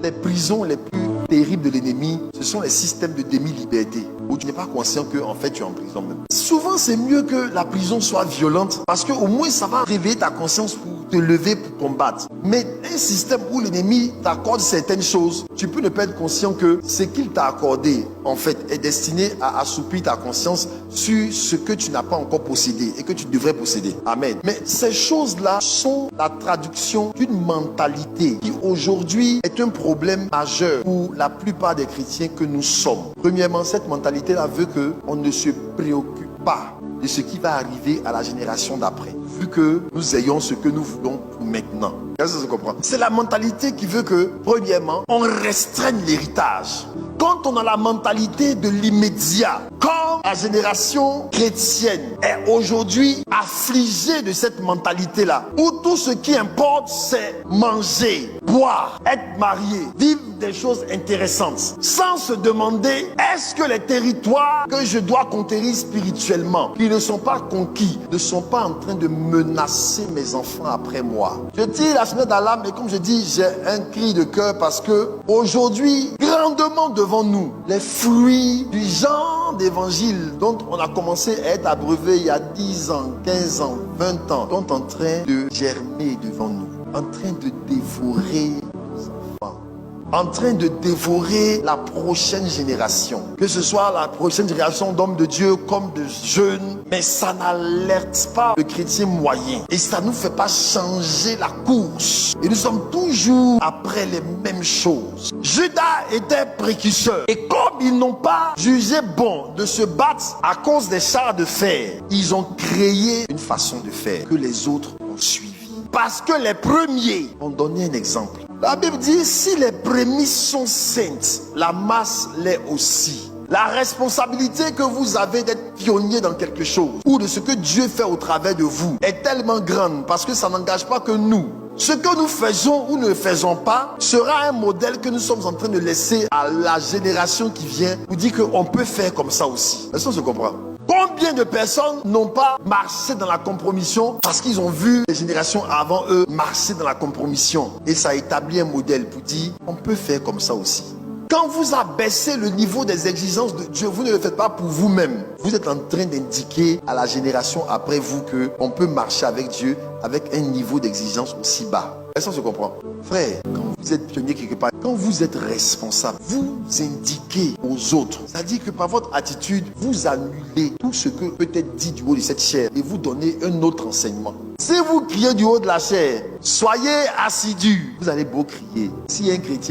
les prisons les plus terribles de l'ennemi, ce sont les systèmes de demi-liberté, où tu n'es pas conscient que en fait tu es en prison même. Souvent c'est mieux que la prison soit violente, parce qu'au moins ça va réveiller ta conscience pour te lever pour combattre. Mais un système où l'ennemi t'accorde certaines choses, tu peux ne pas être conscient que ce qu'il t'a accordé en fait est destiné à assouplir ta conscience sur ce que tu n'as pas encore possédé et que tu devrais posséder. Amen. Mais ces choses-là sont la traduction d'une mentalité qui aujourd'hui est un problème majeur pour la plupart des chrétiens que nous sommes. Premièrement, cette mentalité-là veut qu'on ne se préoccupe pas de ce qui va arriver à la génération d'après, vu que nous ayons ce que nous voulons pour maintenant. Est-ce que ça se comprend? C'est la mentalité qui veut que, premièrement, on restreigne l'héritage. Quand on a la mentalité de l'immédiat, comme la génération chrétienne est aujourd'hui affligée de cette mentalité-là, où tout ce qui importe, c'est manger, boire, être marié, vivre des choses intéressantes, sans se demander, est-ce que les territoires que je dois conquérir spirituellement, qui ne sont pas conquis, ne sont pas en train de menacer mes enfants après moi? Je tire la sonnette d'alarme et comme je dis, j'ai un cri de cœur parce que aujourd'hui, grandement devant nous, les fruits du genre d'évangile dont on a commencé à être abreuvé il y a 10 ans, 15 ans, 20 ans, sont en train de germer devant nous, en train de dévorer nos enfants, en train de dévorer la prochaine génération. Que ce soit la prochaine génération d'hommes de Dieu comme de jeunes, mais ça n'alerte pas le chrétien moyen. Et ça ne nous fait pas changer la course. Et nous sommes toujours après les mêmes choses. Judas était précurseur. Et comme ils n'ont pas jugé bon de se battre à cause des chars de fer, ils ont créé une façon de faire que les autres ont suivi. Parce que les premiers ont donné un exemple. La Bible dit, si les prémices sont saintes, la masse l'est aussi. La responsabilité que vous avez d'être pionnier dans quelque chose, ou de ce que Dieu fait au travers de vous, est tellement grande parce que ça n'engage pas que nous. Ce que nous faisons ou ne faisons pas sera un modèle que nous sommes en train de laisser à la génération qui vient pour dire qu'on peut faire comme ça aussi. Est-ce qu'on se comprend? Combien de personnes n'ont pas marché dans la compromission parce qu'ils ont vu les générations avant eux marcher dans la compromission, et ça a établi un modèle pour dire on peut faire comme ça aussi. Quand vous abaissez le niveau des exigences de Dieu, vous ne le faites pas pour vous-même. Vous êtes en train d'indiquer à la génération après vous qu'on peut marcher avec Dieu avec un niveau d'exigence aussi bas. Est-ce qu'on se comprend? Frère, quand vous êtes pionnier quelque part, quand vous êtes responsable, vous indiquez aux autres. C'est-à-dire que par votre attitude, vous annulez tout ce que peut être dit du haut de cette chair et vous donnez un autre enseignement. Si vous criez du haut de la chair, soyez assidus. Vous allez beau crier. Si un chrétien